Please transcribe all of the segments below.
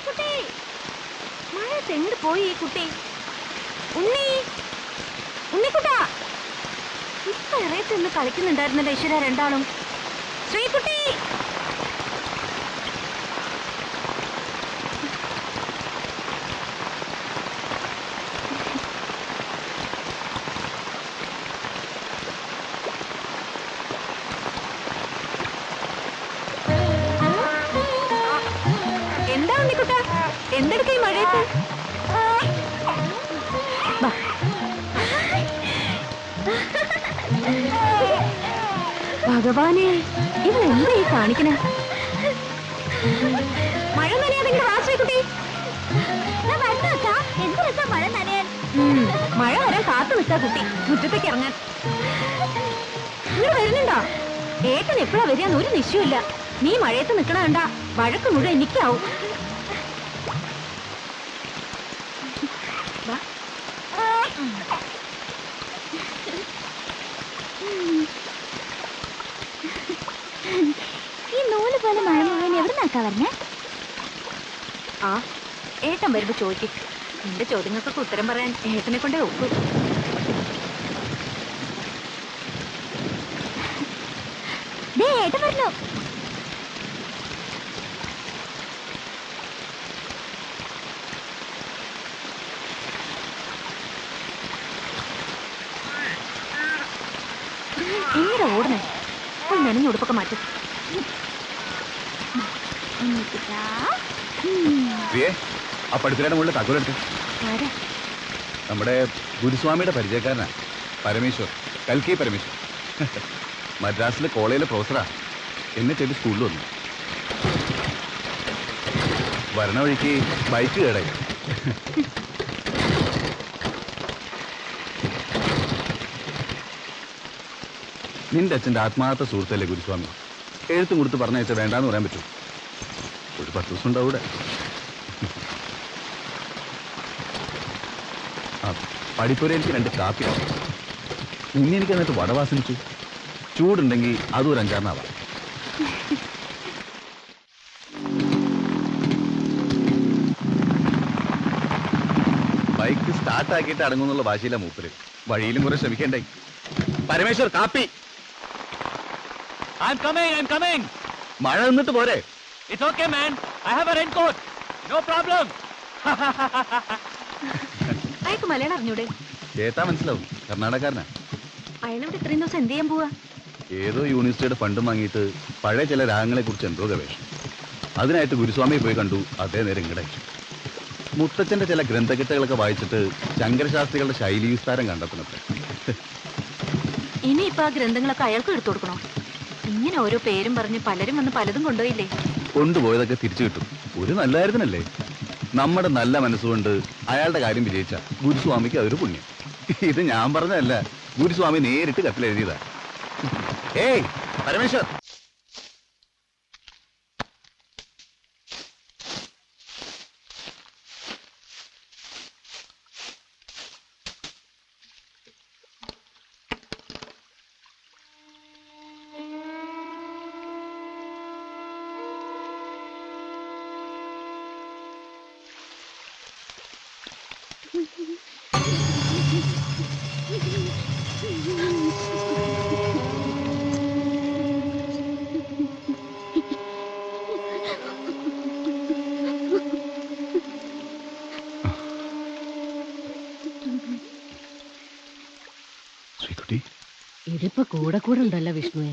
ശ്രീകുട്ടി, മഴയത്ത് എങ്ങോട്ട് പോയി ഈ കുട്ടി? ഉണ്ണിക്കുട്ടാ, ഇപ്പൊ ഇറയത്ത് നിന്ന് കളിക്കുന്നുണ്ടായിരുന്നല്ലോ ഈശ്വര രണ്ടാളും. ശ്രീകുട്ടി, എന്താ ഉണ്ണിക്കുട്ടാ, എന്തെടുക്കീ മഴയത്ത്? ഭഗവാനെ, ഇവളെന്താ ഈ കാണിക്കണ? മഴ നനയാതെങ്കിൽ വാ ശ്രീകുട്ടി. മഴ നനയാൻ മഴ വരാൻ കാത്തു നിൽക്കാ കുട്ടി, മുറ്റത്തേക്ക് ഇറങ്ങാൻ. നിങ്ങൾ വരുന്നുണ്ടോ? ഏട്ടൻ എപ്പോഴാ വരികയെന്ന് ഒരു നിശ്ചയമില്ല. നീ മഴയത്ത് നിൽക്കണ കണ്ട വഴക്ക് മുഴുവൻ എനിക്കാവും. ഈ നൂല് പോലെ മഴ മുഴുവൻ എവിടെ നിൽക്കാ പറഞ്ഞ? ആ, ഏട്ടൻ വരുമ്പോ ചോദിക്കും. എന്റെ ചോദ്യങ്ങൾക്കൊക്കെ ഉത്തരം പറയാൻ ഏട്ടനെ കൊണ്ടേ ഒക്കൂ. ഏട്ടൻ പറഞ്ഞു. എങ്ങനെ ഓടണേ? നനഞ്ഞ ഉടുപ്പൊക്കെ മാറ്റും. ആ പഠിത്തയുടെ മുകളിൽ തകോലെടുത്ത്. നമ്മുടെ ഗുരുസ്വാമിയുടെ പരിചയക്കാരനാ, പരമേശ്വർ, കൽക്കി പരമേശ്വർ. മദ്രാസിലെ കോളേജിലെ പ്രൊഫസറാ. എന്നെ തേടി സ്കൂളിൽ വന്നു. വരണ വഴിക്ക് ബൈക്ക് കേടായി. നിന്റെ അച്ഛൻ്റെ ആത്മാർത്ഥ സുഹൃത്തല്ലേ ഗുരുസ്വാമി. എഴുത്തും കൊടുത്ത് പറഞ്ഞയച്ച വേണ്ടാന്ന് പറയാൻ പറ്റും. ഒരു 10 ദിവസം ഉണ്ടാവും ഇവിടെ. ആ പഠിപ്പുര എനിക്ക് 2 കാപ്പി. നിന്നെ എനിക്ക് എന്നിട്ട് വടവാസനിച്ചു. ചൂടുണ്ടെങ്കിൽ അതും ഒരു 5-6 ആവാം. ബൈക്ക് സ്റ്റാർട്ടാക്കിയിട്ട് അടങ്ങുന്നുള്ള വാശിയില്ല മൂപ്പര്. വഴിയിലും കുറെ ശ്രമിക്കണ്ടായി. പരമേശ്വർ, കാപ്പി. I'm coming. മഴ നിന്നിട്ട് പോരെ? It's okay, man. I have a raincoat. No problem. അയാൾക്ക് മലയാളം അറിഞ്ഞൂടെ? കേട്ടാ മനസ്സിലാവും. കർണാടകക്കാരനാ. അയാളിവിടെ ഇത്രയും ദിവസം എന്ത് ചെയ്യാൻ പോവാ? ഏതോ യൂണിവേഴ്സിറ്റിയുടെ ഫണ്ടും വാങ്ങിയിട്ട് പഴയ ചില രാഗങ്ങളെ കുറിച്ച് എന്തോ ഗവേഷണം. അതിനായിട്ട് ഗുരുസ്വാമിയെ പോയി കണ്ടു. അതേ നേരം ഇങ്ങടയച്ചു. മുത്തച്ഛന്റെ ചില ഗ്രന്ഥകെട്ടുകളൊക്കെ വായിച്ചിട്ട് ശങ്കരശാസ്ത്രികളുടെ ശൈലി വിസ്താരം കണ്ടെത്തുന്നത്. ഇനിയിപ്പോ ആ ഗ്രന്ഥങ്ങളൊക്കെ അയാൾക്ക് എടുത്തു കൊടുക്കണോ? ഇങ്ങനെ ഓരോ പേരും പറഞ്ഞ് പലരും വന്ന് പലതും കൊണ്ടുപോയില്ലേ? കൊണ്ടുപോയതൊക്കെ തിരിച്ചു കിട്ടും. ഒരു നല്ല കാര്യത്തിനല്ലേ? നമ്മുടെ നല്ല മനസ്സുകൊണ്ട് അയാളുടെ കാര്യം വിജയിച്ച ഗുരുസ്വാമിക്ക് അതൊരു പുണ്യം. ഇത് ഞാൻ പറഞ്ഞതല്ല, ഗുരുസ്വാമി നേരിട്ട് കത്തിലെഴുതിയതാ. ഏയ് പരമേശ്വർ, ഇതിപ്പോ കൂടെ ഉണ്ടല്ലോ വിഷ്ണുവേ.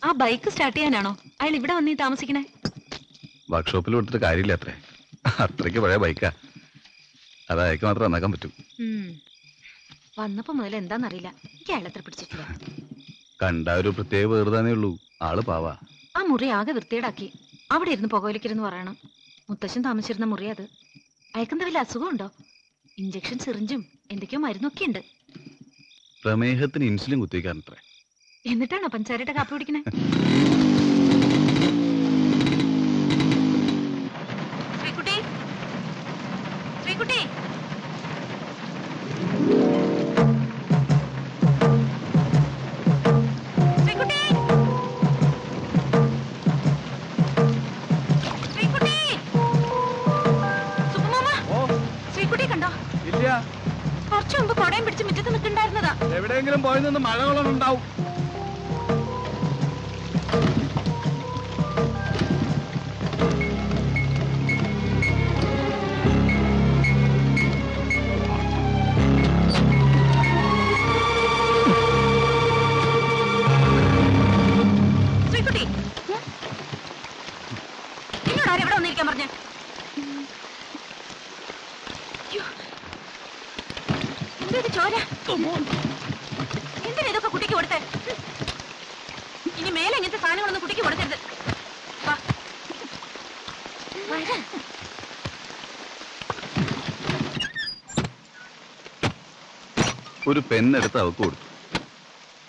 ആ ബൈക്ക് സ്റ്റാർട്ട് ചെയ്യാനാണോ അയാൾ ഇവിടെ വന്നീ താമസിക്കണേ? വർക്ക്ഷോപ്പിൽ കൊടുത്തിട്ട് കാര്യമില്ല. അത്രയ്ക്ക് പഴയ ബൈക്കാ. അത് അയക്ക് മാത്രം നന്നാക്കാൻ പറ്റും. വന്നപ്പോ മുതൽ എന്താന്നറിയില്ല, എനിക്ക് അയാളെത്ര പിടിച്ചിട്ടില്ല. കണ്ട ഒരു പ്രത്യേക വേറുതാനേ ഉള്ളൂ. ആള് പാവാ. ആ മുറി ആകെ വൃത്തിയേടാക്കി. അവിടെ ഇരുന്ന് പുകവലിക്കരുന്ന് പറയണം. മുത്തശ്ശൻ താമസിച്ചിരുന്ന മുറി അത്. അയക്കെന്താ വല്ല അസുഖമുണ്ടോ? ഇഞ്ചക്ഷൻ, സിറിഞ്ചും എന്തൊക്കെയോ മരുന്നൊക്കെ ഉണ്ട്. പ്രമേഹത്തിന് ഇൻസുലിൻ കുത്തിവെക്കാനത്രേ. എന്നിട്ടാണോ പഞ്ചാരയുടെ കാപ്പി കുടിക്കണേ? ശ്രീകുട്ടി, ശ്രീകുട്ടി. എവിടെയാ? കുറച്ചു മുമ്പ് കൊടയും പിടിച്ച് മുറ്റത്ത് നിൽക്കണ്ടായിരുന്നതാ. എവിടെയെങ്കിലും പോയി നിന്ന് മഴ കൊള്ളുന്നുണ്ടാവും. ശ്രീകുട്ടി, നിന്നോട് ആരും എവിടെ വന്നിരിക്കാൻ പറഞ്ഞേ? എന്തേത് ചോര? എന്തിനാ ഇതൊക്കെ കുട്ടിക്ക് കൊടുത്തേ? ഇനി മേലെ ഇങ്ങനത്തെ സാധനങ്ങളൊന്നും കുട്ടിക്ക് കൊടുക്കരുത്. വാ. വരാ. ഒരു പെണ്ണെടുത്ത് അവക്ക് കൊടുത്തു.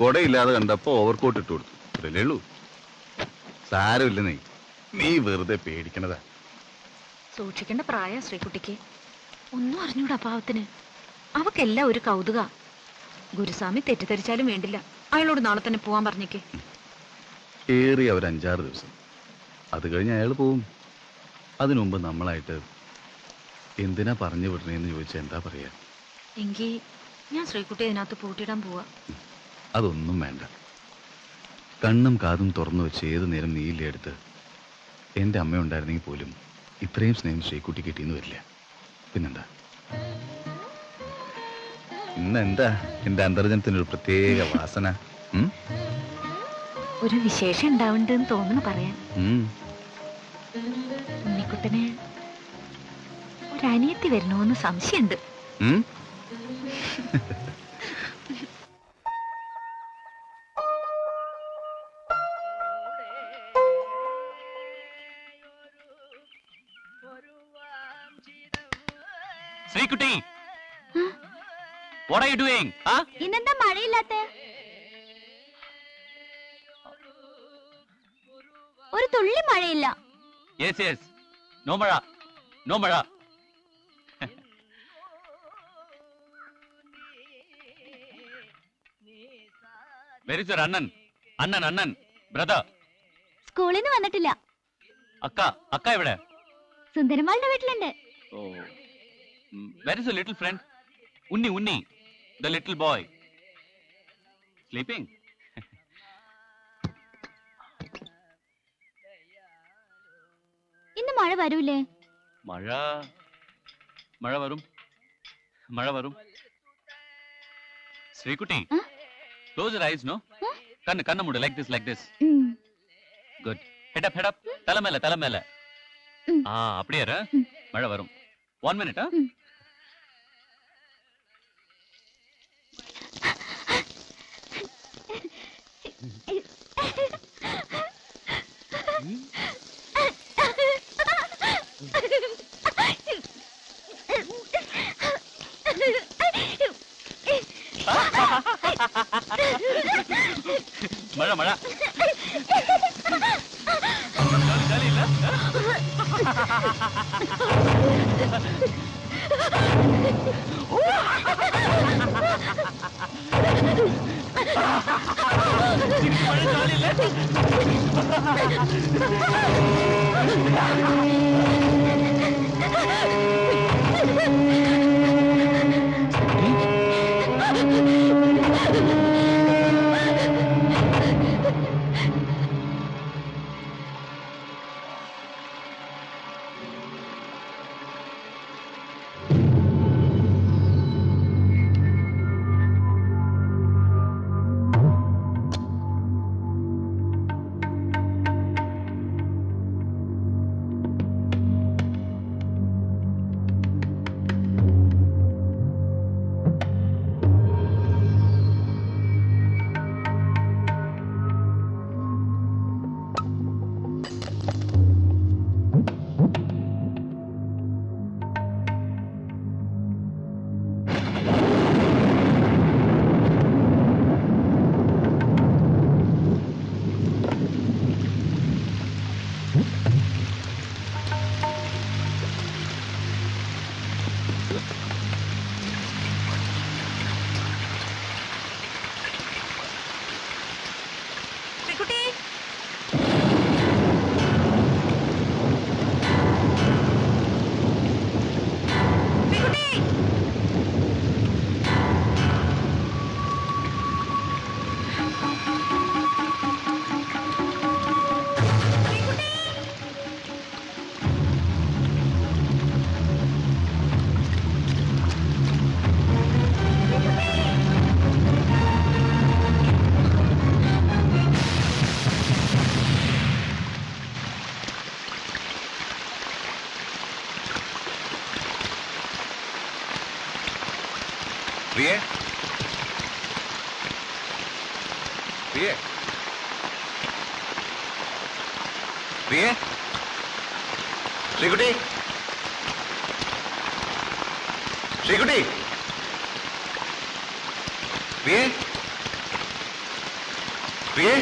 കൊടയില്ലാതെ കണ്ടപ്പോ ഓവർകോട്ട് ഇട്ട് കൊടുത്തു. അത്രല്ലേ ഉള്ളൂ. സാരമില്ല, നീ വെറുതെ പേടിക്കണതാ. സൂക്ഷിക്കേണ്ട പ്രായ ശ്രീകുട്ടിക്ക്. ഒന്നും അറിഞ്ഞൂടാ പാവത്തിന്. അവക്കെല്ലാം ഒരു കൗതുക. ഗുരുസ്വാമി തെറ്റിദ്ധരിച്ചാലും വേണ്ടില്ല, അയാളോട് നാളെ തന്നെ പോവാൻ പറഞ്ഞേക്ക്. ഏറിയ ഒരു 5-6 ദിവസം. അത് കഴിഞ്ഞ് അയാൾ പോവും. അതിനുമുമ്പ് നമ്മളായിട്ട് എന്തിനാ പറഞ്ഞു വിടണേന്ന് ചോദിച്ചാൽ എന്താ പറയാ? എങ്കി ഞാൻ ശ്രീകുട്ടി അതിനകത്ത് പൂട്ടിയിടാൻ പോവാ. അതൊന്നും വേണ്ട. കണ്ണും കാതും തുറന്നു വെച്ച് ഏത് നേരം നീയില്ലേ അടുത്ത്. എൻ്റെ അമ്മ ഉണ്ടായിരുന്നെങ്കിൽ പോലും ഇത്രയും സ്നേഹം ശ്രീകുട്ടി കിട്ടിയെന്ന് വരില്ല. പിന്നെന്താ? ഇന്നെന്താ എൻ്റെ അന്തർജനത്തിനൊരു പ്രത്യേക വാസന? ഒരു വിശേഷം ഉണ്ടാവുന്നുണ്ടെന്ന് തോന്നുന്നു പറയാൻ. ഉണ്ണിക്കുട്ടന് ഒരു അനിയത്തി വരണോന്ന് സംശയമുണ്ട്. Sreekutty, what are you doing? ഇന്നെന്താ മഴയില്ലാത്ത? ഒരു തുള്ളി മഴയില്ല. Yes, yes. No മഴ, no മഴ. Where is your Annan? Annan, brother. സ്കൂളിൽ നിന്ന് വന്നിട്ടില്ല. അക്ക എവിടെ? സുന്ദരമാളുടെ വീട്ടിലുണ്ട്. Oh. Where is your little friend? Unni, the little boy. Sleeping? ഇന്ന് മഴ വരൂലേ? മഴ വരും. Sreekutty, close your eyes, no? കണ്ണ് മൂട്, like this. Good. Head up. തല മേലെ. அப்படியே മഴ വരും. 1 minute, മഴ ജാലി ഇല്ല. മഴ ജാലി ഇല്ല. പ്രിയേ പ്രിയേ പ്രിയേ ശ്രീകുട്ടി ശ്രീകുട്ടി പ്രിയേ പ്രിയേ